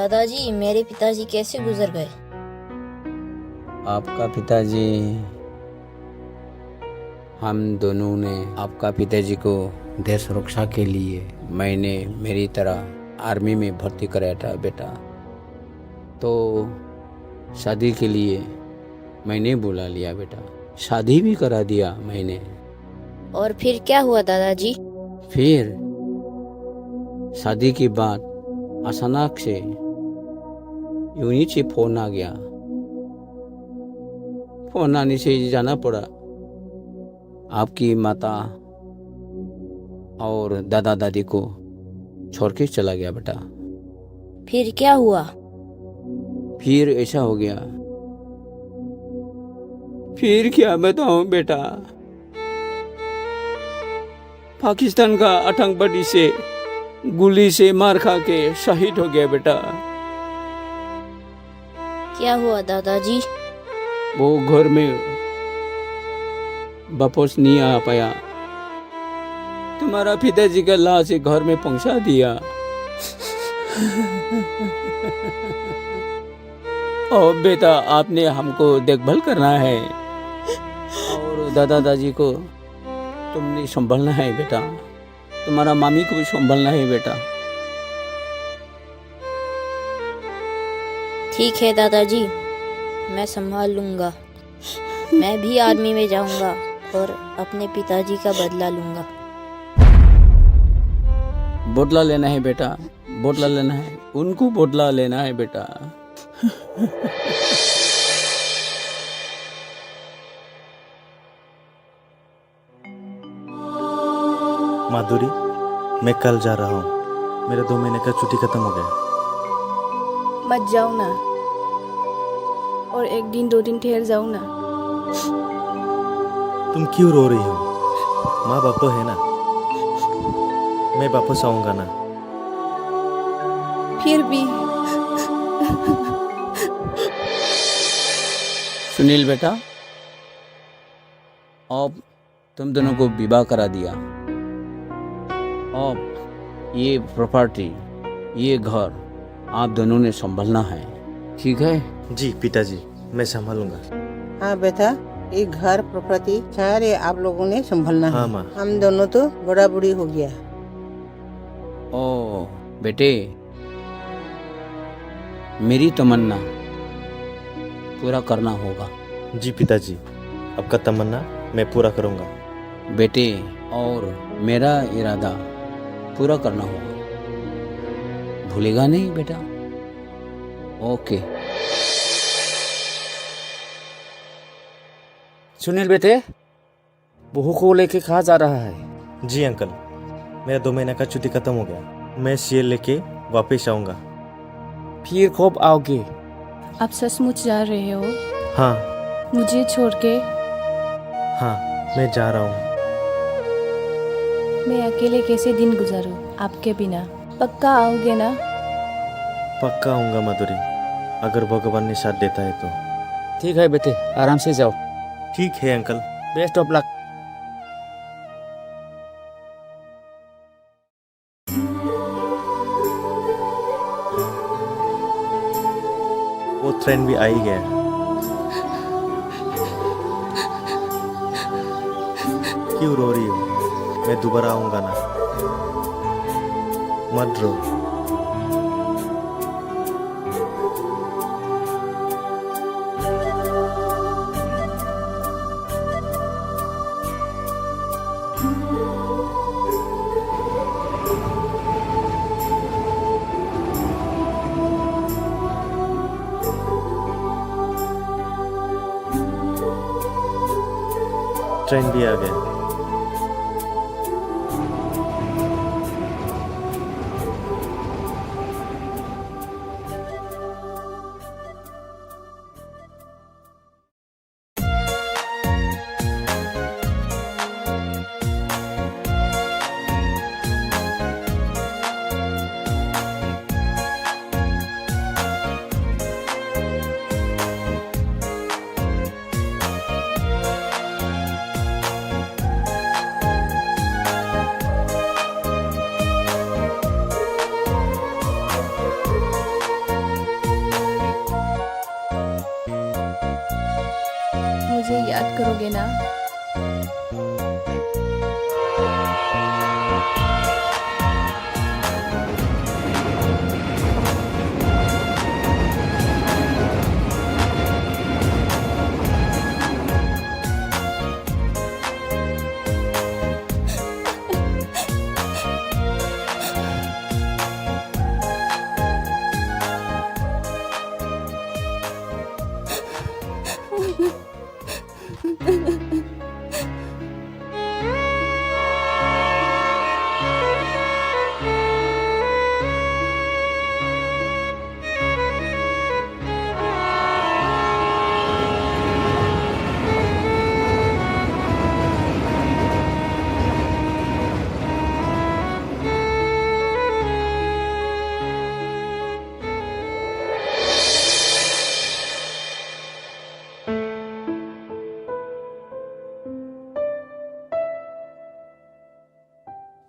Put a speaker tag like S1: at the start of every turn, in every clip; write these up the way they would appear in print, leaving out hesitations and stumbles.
S1: दादाजी, मेरे पिताजी कैसे गुजर गए?
S2: आपका पिताजी, हम दोनों ने आपका पिताजी को देश रक्षा के लिए मैंने मेरी तरह आर्मी में भर्ती कराया था बेटा। तो शादी के लिए मैंने बुला लिया बेटा, शादी भी करा दिया मैंने।
S1: और फिर क्या हुआ दादाजी?
S2: फिर शादी के बाद अचानक से यूं से फोन आ गया। फोन आने से जाना पड़ा, आपकी माता और दादा दादी को छोड़ के चला गया बेटा।
S1: फिर क्या हुआ?
S2: फिर ऐसा हो गया, फिर क्या बताऊं बेटा। पाकिस्तान का आतंकवादी से गोली से मार खा के शहीद हो गया बेटा।
S1: क्या हुआ दादाजी?
S2: वो घर में वापस नहीं आ पाया, तुम्हारा पिताजी का लाश घर में पहुंचा दिया। और बेटा, आपने हमको देखभाल करना है और दादा दादी को तुमने संभालना है बेटा, तुम्हारा मामी को भी संभालना है बेटा।
S1: ठीक है दादाजी, मैं संभाल लूंगा। मैं भी आर्मी में जाऊंगा और अपने पिताजी का बदला लूंगा।
S2: बदला लेना है बेटा, बदला लेना है, उनको बदला लेना है बेटा।
S3: माधुरी, मैं कल जा रहा हूँ, मेरे 2 महीने का छुट्टी खत्म हो गया।
S4: मत जाओ ना, और 1 दिन 2 दिन ठहर जाओ ना।
S3: तुम क्यों रो रही हो? माँ बाप तो है ना, मैं वापस आऊंगा ना।
S4: फिर भी
S2: सुनील बेटा, अब तुम दोनों को विवाह करा दिया। अब ये प्रॉपर्टी, ये घर आप दोनों ने संभालना है, ठीक है?
S3: जी पिताजी, मैं संभालूंगा।
S5: हाँ बेटा, ये घर प्रॉपर्टी सारे आप लोगों ने संभालना
S3: हाँ
S5: है।
S3: माँ।
S5: हम दोनों तो बड़ा बूढ़ी हो गया।
S2: ओ बेटे, मेरी तमन्ना पूरा करना होगा।
S3: जी पिताजी, आपका तमन्ना मैं पूरा करूंगा।
S2: बेटे, और मेरा इरादा पूरा करना होगा, भूलेगा नहीं बेटा? ओके।
S6: सुनील बेटे, बहू को लेके कहाँ जा रहा है?
S3: जी अंकल, मेरा 2 महीने का छुट्टी खत्म हो गया, मैं सीएल लेके वापस आऊंगा।
S6: फिर कब आओगे?
S4: आप सचमुच जा रहे हो?
S3: हाँ
S4: मुझे छोड़ के?
S3: हाँ, मैं जा रहा हूँ।
S4: मैं अकेले कैसे दिन गुजारूं आपके बिना? पक्का आओगे ना?
S3: पक्का आऊंगा माधुरी, अगर भगवान ने साथ देता है तो।
S6: ठीक है बेटे, आराम से जाओ।
S3: ठीक है अंकल।
S6: Best of luck.
S3: वो ट्रेन भी आ ही गया। क्यों रो रही हो? मैं दोबारा आऊंगा ना, मत रो। ट्रेन भी आ गया।
S4: याद करोगे ना?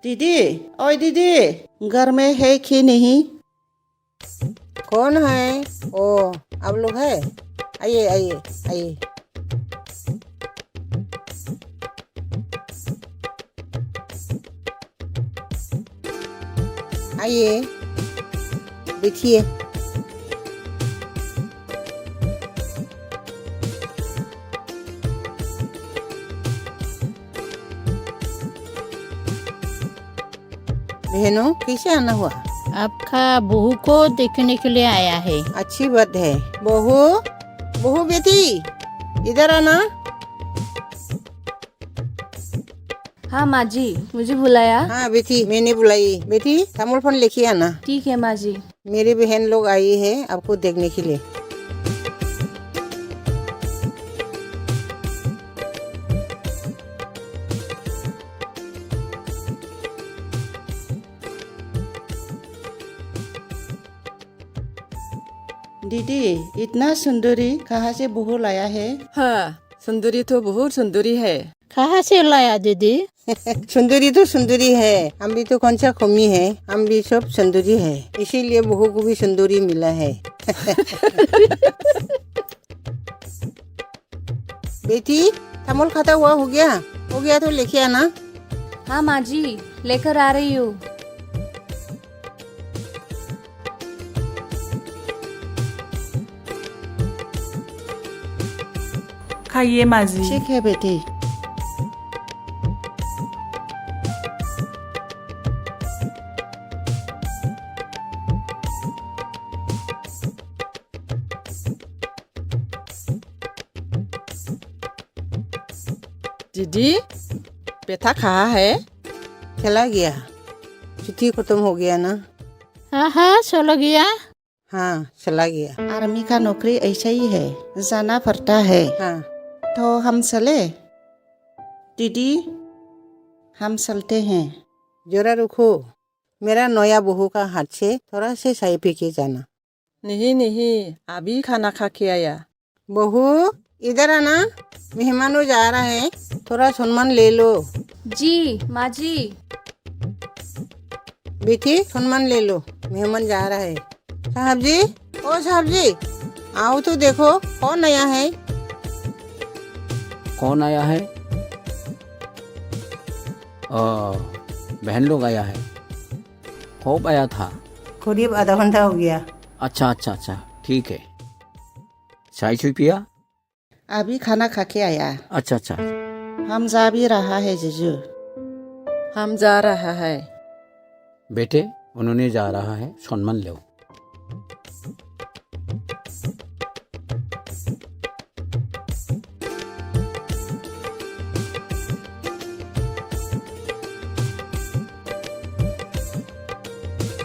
S5: दीदी, ओए दीदी, घर में है कि नहीं? कौन है? ओ, आप लोग है? आइए आइए आइए। आइए, बैठिए। बहनों, कैसे आना हुआ?
S7: आपका बहू को देखने के लिए आया है।
S5: अच्छी बात है। बहू, बहू बेटी, इधर आना।
S4: हाँ माँ जी, मुझे बुलाया?
S5: हाँ बेटी, मैंने बुलाई। बेटी, तामुल फल लेके आना।
S4: ठीक है माँ जी।
S5: मेरी बहन लोग आई है आपको देखने के लिए।
S8: दीदी, इतना सुंदरी कहाँ से बहू लाया है?
S9: हाँ, सुंदरी तो बहुत सुंदरी है।
S7: कहाँ से लाया दीदी?
S5: सुंदरी तो सुंदरी है, हम भी तो कौन सा कमी है, हम भी सब सुंदरी है, इसीलिए बहू को भी सुंदरी मिला है। बेटी, तामुल खाता हुआ हो गया तो लेके आना।
S4: हाँ माँ जी, लेकर आ रही हूँ।
S9: खाइए माँ जी।
S8: ठीक है बेटी।
S9: दीदी, बेटा कहाँ है?
S5: चला गया, छुट्टी खत्म हो गया ना।
S7: हाँ चलो गया।
S5: हाँ, चला गया।
S8: आर्मी का नौकरी ऐसा ही है, जाना पड़ता है।
S5: हाँ,
S8: तो हम चले? दीदी, हम चलते हैं।
S5: जरा रुको, मेरा नया बहू का हाथ से थोड़ा से चाय पी के जाना।
S9: नहीं, अभी खाना खा के आया।
S5: बहू, इधर आना, मेहमानों जा रहा है, थोड़ा सम्मान ले लो।
S4: जी माँ जी।
S5: बेटी, सम्मान ले लो, मेहमान जा रहा है। साहब जी, ओ साहब जी, आओ तो देखो कौन आया है।
S2: कौन आया है? बहन लोग आया है। कब आया था?
S5: करीब आधा घंटा हो गया।
S2: अच्छा, ठीक है। चाय चुई पिया?
S8: अभी खाना खा के आया।
S2: अच्छा।
S8: हम जा भी रहा है जीजू।
S9: हम जा रहा है।
S2: बेटे, उन्होंने जा रहा है, सम्मान लो।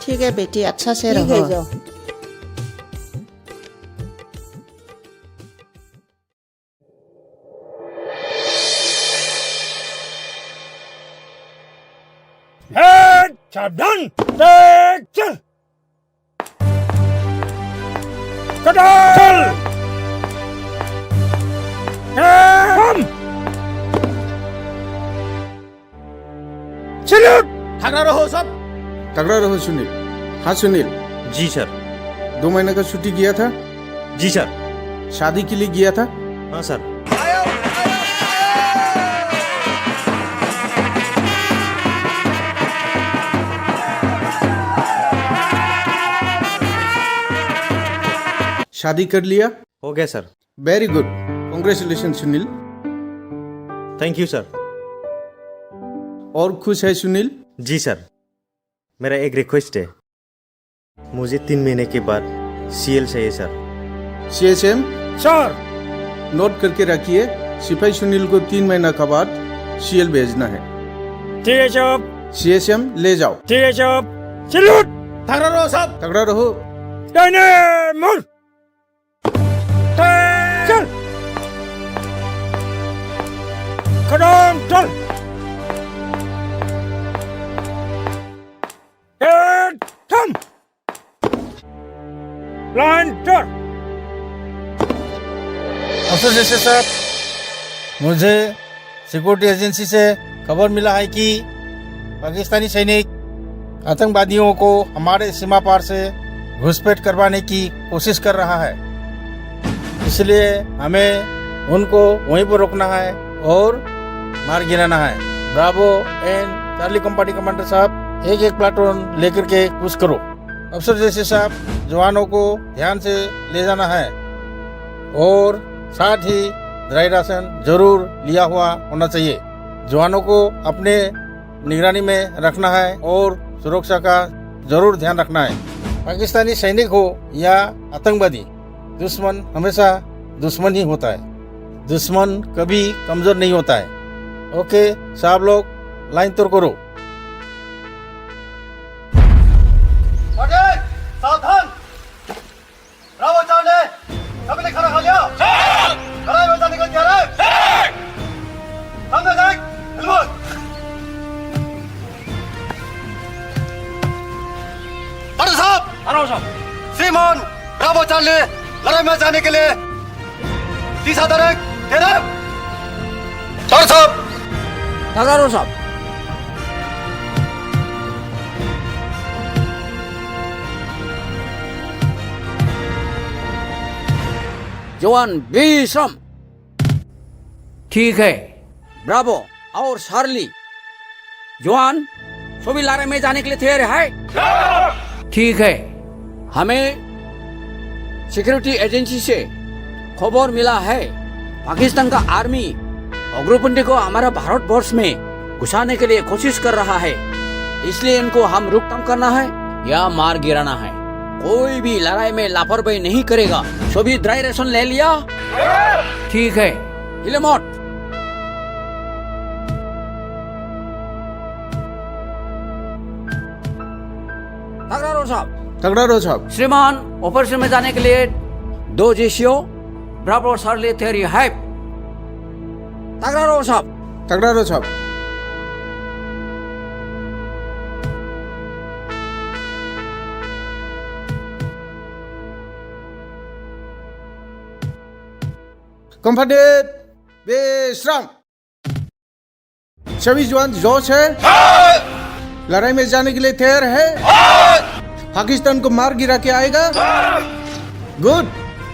S8: ठीक है बेटी, अच्छा से
S5: ठीक है,
S8: रहो।
S5: जाओ।
S10: सावधान, चल चल चलो।
S6: तगड़ा रहो सब।
S11: तगड़ा रहो सुनील। हाँ सुनील।
S3: जी सर।
S11: 2 महीने का छुट्टी किया था?
S3: जी सर।
S11: शादी के लिए गया था?
S3: हाँ सर।
S10: आयो
S11: शादी कर लिया?
S3: हो गया sir.
S11: Very good, congratulation Sunil.
S3: Thank you sir.
S11: और खुश है सुनील?
S3: जी सर, मेरा एक रिक्वेस्ट है, मुझे 3 महीने के बाद सीएल चाहिए सर।
S11: CSM
S10: sir.
S11: नोट करके रखिए, सिपाही सुनील को 3 महीना के बाद CL भेजना है।
S10: ठीक है साहब।
S11: CSM ले जाओ।
S10: ठीक है साहब। सैल्यूट। तगड़ा रहो साहब।
S11: तगड़ा रहो।
S10: दाहिने मुड़। चल। कदम चल। हेड थम। Line turn.
S12: अफसर जैसे साहब, मुझे सिक्योरिटी एजेंसी से खबर मिला है कि पाकिस्तानी सैनिक आतंकवादियों को हमारे सीमा पार से घुसपैठ करवाने की कोशिश कर रहा है, इसलिए हमें उनको वहीं पर रोकना है और मार गिराना है। Bravo and Charlie company commander साहब, एक प्लाटून लेकर के कुछ करो। अफसर जैसे साहब, जवानों को ध्यान से ले जाना है और साथ ही ड्राई राशन जरूर लिया हुआ होना चाहिए। जवानों को अपने निगरानी में रखना है और सुरक्षा का जरूर ध्यान रखना है। पाकिस्तानी सैनिक हो या आतंकवादी, दुश्मन हमेशा दुश्मन ही होता है। दुश्मन कभी कमजोर नहीं होता है। ओके साहब लोग, लाइन तोड़ करो।
S13: सावधान। ब्रावो चार्ली, सभी ने खाना खा लिया? लड़ाई में जाने को तैयार है? सामने देख, हिलमत। बड़े साहब, श्रीमान ब्रावो चार्ली लड़ाई में जाने के लिए 30 तारीख तैयार। बड़े साहब।
S2: तगड़ा साहब। जवान विश्राम। ठीक है, ब्रावो और शार्ली, जवान सभी लड़ाई में जाने के लिए तैयार है? ठीक है, हमें सिक्योरिटी एजेंसी से खबर मिला है, पाकिस्तान का आर्मी उग्रपंथी को हमारा भारतवर्ष में घुसाने के लिए कोशिश कर रहा है, इसलिए इनको हम रोकथाम करना है या मार गिराना है। कोई भी लड़ाई में लापरवाही नहीं करेगा। सभी ड्राई रेशन ले लिया? ठीक है, हिले मत।
S11: तगड़ा रहो साहब।
S2: श्रीमान, ऑपरेशन में जाने के लिए 2 जेसीओ ब्रावो और शार्ली तैयारी है। तगड़ा रहो साहब।
S11: तगड़ा रहो साहब। कंपनी विश्राम। सभी जवान जोश है? लड़ाई में जाने के लिए तैयार है? पाकिस्तान को मार गिरा के आएगा? गुड।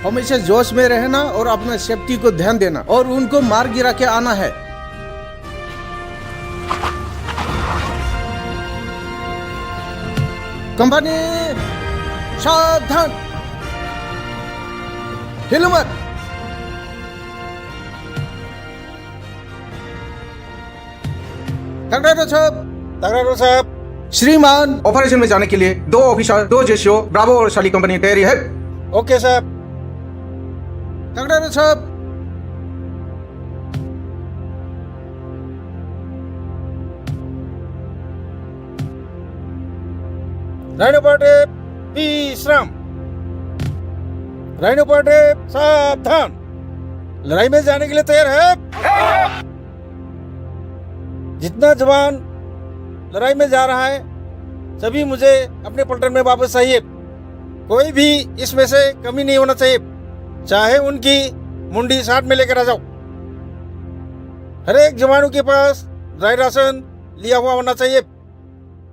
S11: हमेशा जोश में रहना और अपना सेफ्टी को ध्यान देना और उनको मार गिरा के आना है। कंपनी सावधान, हिलो मत। तगड़ा साहब।
S12: तगड़ा साहब।
S11: श्रीमान, ऑपरेशन में जाने के लिए 2 ऑफिसर, 2 जेसीओ ब्रावो और शार्ली कंपनी तैयारी है?
S12: ओके साहब।
S11: तगड़ा साहब।
S12: राइनो पार्टी विश्राम। राइनो पार्टी सावधान। लड़ाई में जाने के लिए तैयार है? जितना जवान लड़ाई में जा रहा है, सभी मुझे अपने पलटन में वापस चाहिए। कोई भी इसमें से कमी नहीं होना चाहिए, चाहे उनकी मुंडी साथ में लेकर आ जाओ। हर एक जवानों के पास ड्राई राशन लिया हुआ होना चाहिए,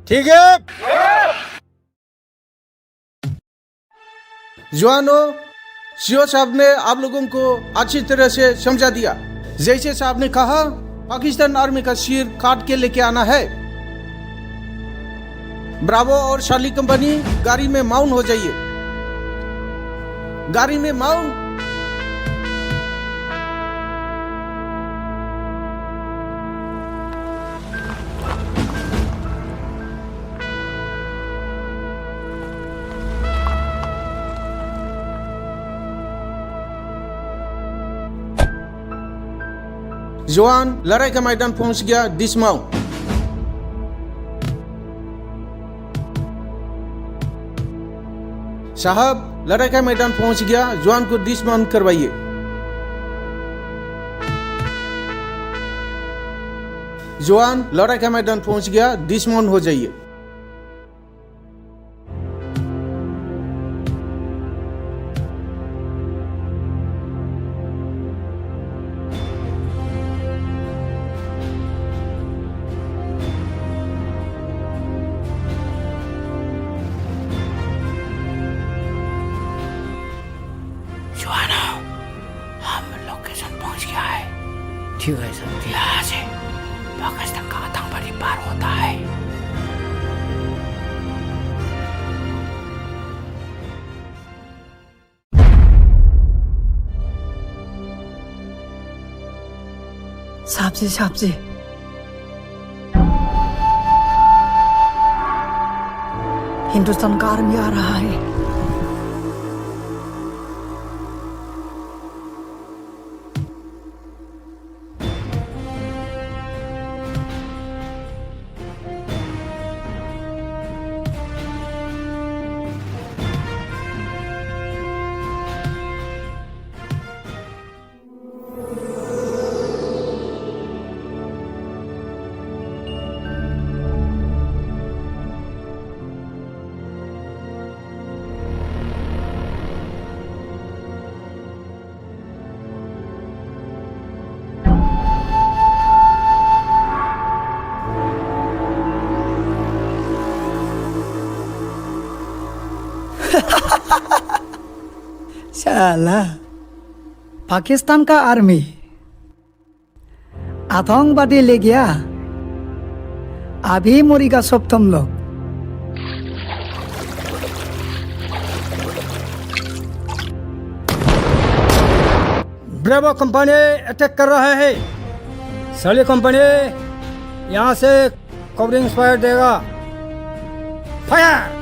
S12: ठीक है?
S11: जवानों, सीओ साहब ने आप लोगों को अच्छी तरह से समझा दिया। जैसे साहब ने कहा, पाकिस्तान आर्मी का सिर काट के लेके आना है। ब्रावो और शार्ली कंपनी गाड़ी में माउंट हो जाइए। गाड़ी में माउंट। जवान लड़ाई का मैदान पहुंच गया, डिसमाउंट। साहब लड़ाई का मैदान पहुंच गया, जवान को डिसमाउंट करवाइए। जवान लड़ाई का मैदान पहुंच गया, डिसमाउंट हो जाइए।
S2: ठीक है सर, यहाँ से पाकिस्तान का आतंकवादी पार होता है।
S9: साहब जी हिंदुस्तान का आर्मी आ रहा है।
S5: साला पाकिस्तान का आर्मी आतंकवादी ले गया, अभी मरेगा सब तुम लोग।
S10: ब्रेवो कंपनी अटैक कर रहा है। साली कंपनी यहाँ से कवरिंग फायर देगा। फायर!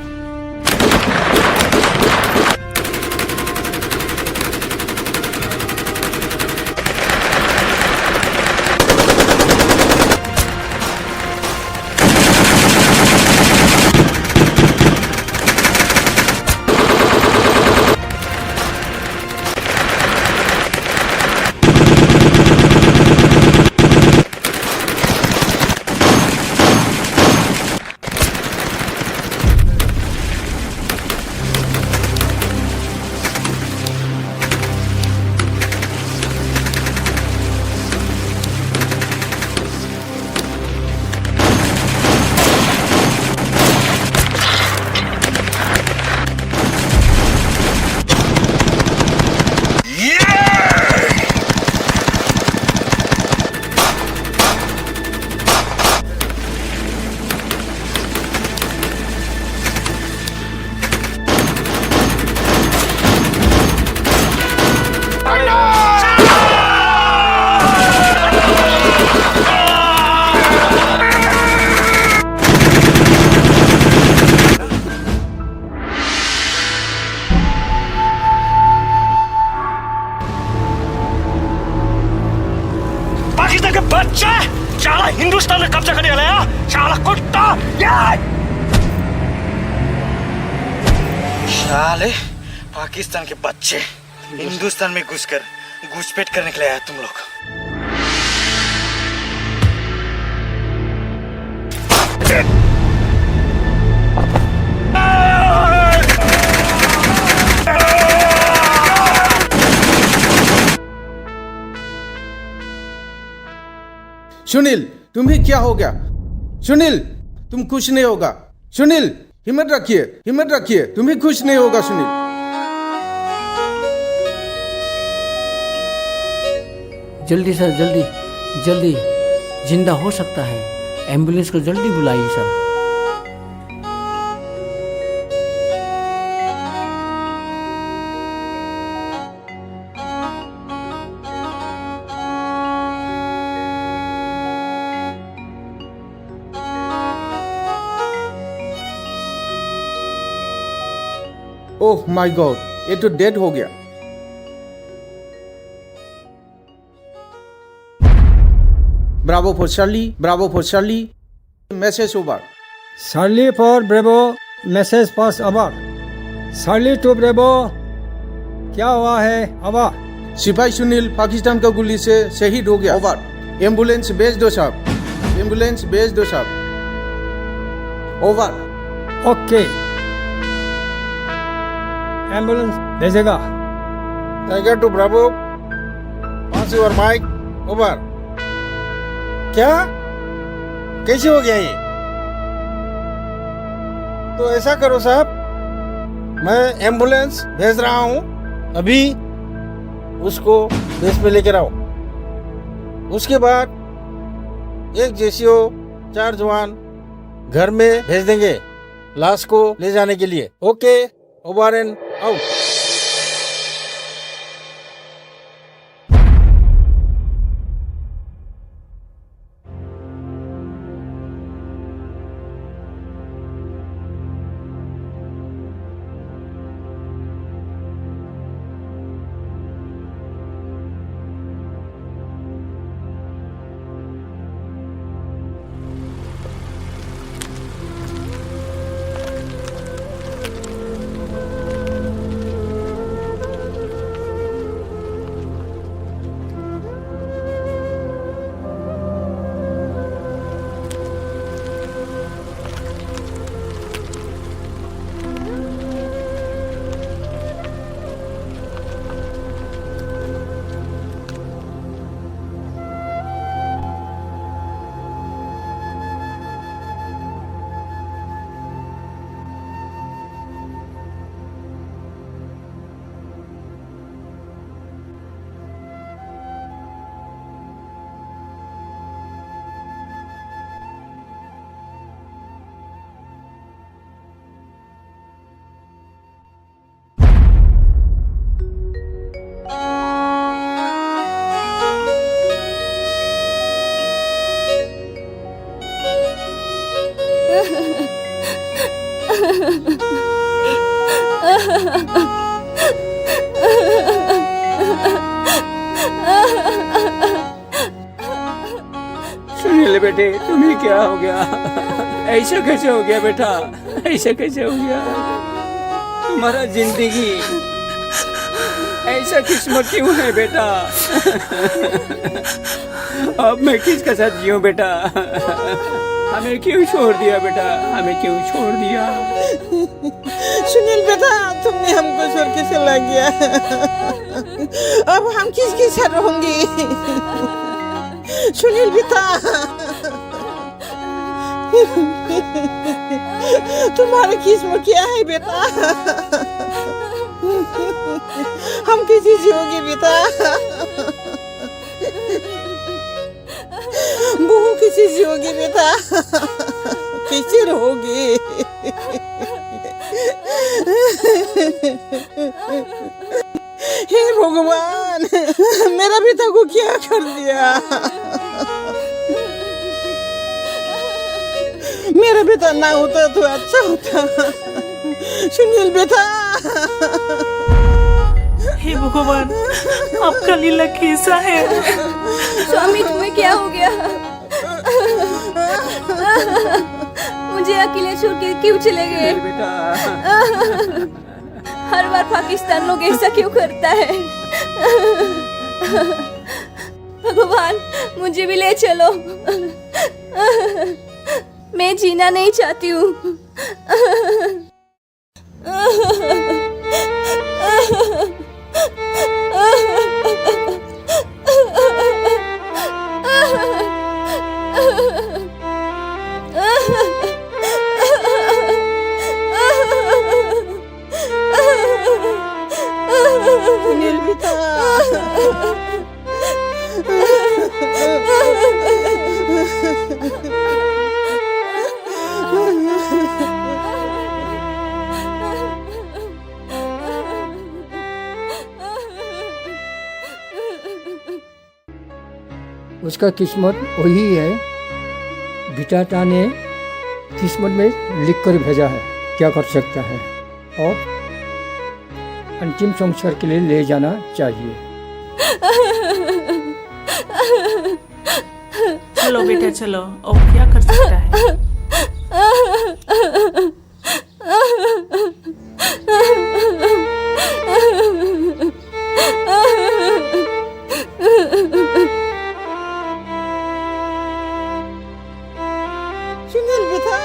S14: के बच्चे साला हिंदुस्तान में कब्जा करने वाला है, साला कुत्ता।
S15: साले पाकिस्तान के बच्चे हिंदुस्तान में घुसकर घुसपैठ करने के लिए आया तुम लोग।
S11: सुनील तुम्हें क्या हो गया? सुनील तुम खुश नहीं होगा। सुनील हिम्मत रखिए, हिम्मत रखिए, तुम्हें खुश नहीं होगा सुनील।
S2: जल्दी सर, जल्दी जल्दी, जिंदा हो सकता है। एम्बुलेंस को जल्दी बुलाइए सर।
S11: ओह माय गॉड, ये तो डेड हो गया। Bravo for Charlie, bravo for Charlie, message over.
S10: Charlie for bravo, message pass over. Charlie to bravo, क्या हुआ है? ओवर।
S11: सिपाही सुनील पाकिस्तान का गोली से शहीद हो गया। ओवर। एम्बुलेंस भेज दो साहब, एम्बुलेंस भेज दो साहब। ओवर।
S10: ओके, एम्बुलेंस भेजेगा।
S12: Tiger to bravo, pass your mic. Over. क्या? कैसे हो गया ये? तो ऐसा करो साहब, मैं एम्बुलेंस भेज रहा हूँ, अभी उसको बेस पे लेकर आओ। उसके बाद एक जेसीओ 4 जवान घर में भेज देंगे लाश को ले जाने के लिए। Okay, over and out.
S2: Sunil बेटे, तुम्हें क्या हो गया? ऐसा कैसे हो गया बेटा? ऐसा कैसे हो गया? तुम्हारा जिंदगी ऐसा किस्मत क्यों है बेटा? अब मैं किसके साथ जीऊं बेटा? हमें क्यों छोड़ दिया बेटा? हमें क्यों छोड़ दिया?
S5: सुनील बेटा, तुमने हमको छोड़ के चला गया। अब हम किसके साथ रहेंगे? सुनील बेटा, तुम्हारी किस्मत क्या है बेटा? हम किसी जियोगे बेटा? बहू किसी जियोगे बेटा? कैसे रहोगे? हे भगवान, मेरा बेटा को क्या कर दिया? मेरा बेटा ना होता तो अच्छा होता। सुनील बेटा,
S16: हे भगवान, आपका लीला कैसा है?
S4: स्वामी, तुम्हें क्या हो गया? मुझे अकेले छोड़ के क्यों चले गए? हर बार पाकिस्तान लोग ऐसा क्यों करता है? भगवान, मुझे भी ले चलो। मैं जीना नहीं चाहती हूँ।
S5: सुनील बेटा,
S10: उसका किस्मत वही है, विधाता ने किस्मत में लिख कर भेजा है, क्या कर सकता है। और अंतिम संस्कार के लिए ले जाना चाहिए।
S16: चलो बेटा चलो, और क्या कर सकता है।
S5: सुनील बेटा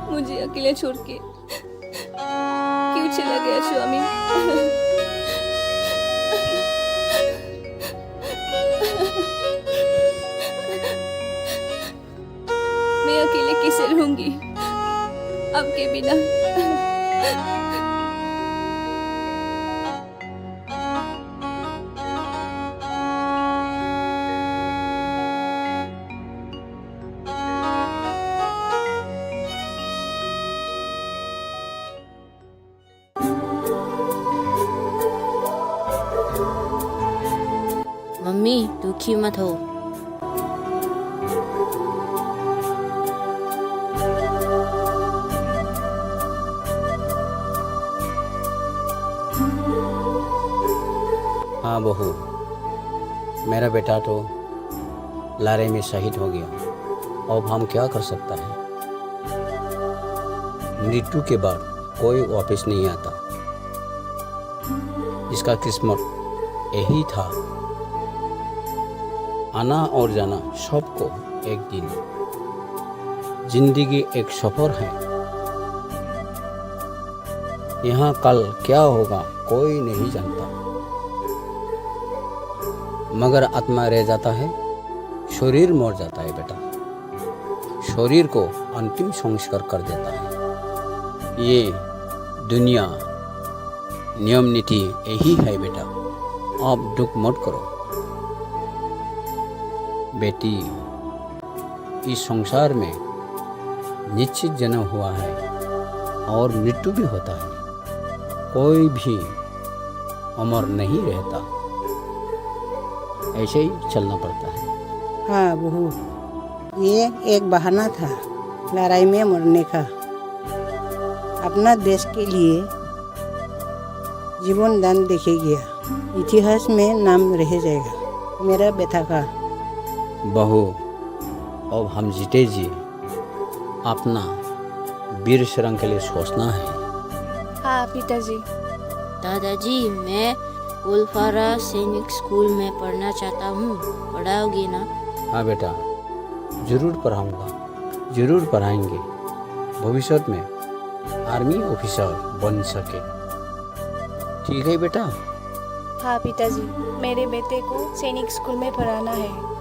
S4: मुझे अकेले छोड़ के क्यों चला गया स्वामी। मैं अकेले कैसे रहूंगी आपके बिना।
S1: मम्मी दुखी मत हो।
S2: हाँ बहू, मेरा बेटा तो लड़ाई में शहीद हो गया। अब हम क्या कर सकता है। मृत्यु के बाद कोई वापस नहीं आता। इसका किस्मत यही था, आना और जाना सबको एक दिन। जिंदगी एक सफर है, यहाँ कल क्या होगा कोई नहीं जानता। मगर आत्मा रह जाता है, शरीर मर जाता है बेटा। शरीर को अंतिम संस्कार कर देता है। ये दुनिया नियम नीति यही है बेटा। आप दुख मत करो। बेटी इस संसार में निश्चित जन्म हुआ है और मृत्यु भी होता है। कोई भी अमर नहीं रहता, ऐसे ही चलना पड़ता है।
S5: हाँ बहू, ये एक बहाना था लड़ाई में मरने का। अपना देश के लिए जीवन दान देके गया, इतिहास में नाम रह जाएगा मेरा बेटा का।
S2: बहू, अब हम जीते जी अपना वीर शरण के लिए सोचना है।
S4: हाँ पिताजी।
S1: दादाजी, मैं उल्फारा सैनिक स्कूल में पढ़ना चाहता हूँ, पढ़ाओगे ना?
S2: हाँ बेटा, जरूर पढ़ाऊँगा, जरूर पढ़ाएंगे। भविष्य में आर्मी ऑफिसर बन सके। ठीक है बेटा?
S4: हाँ पिताजी, मेरे बेटे को सैनिक स्कूल में पढ़ाना है।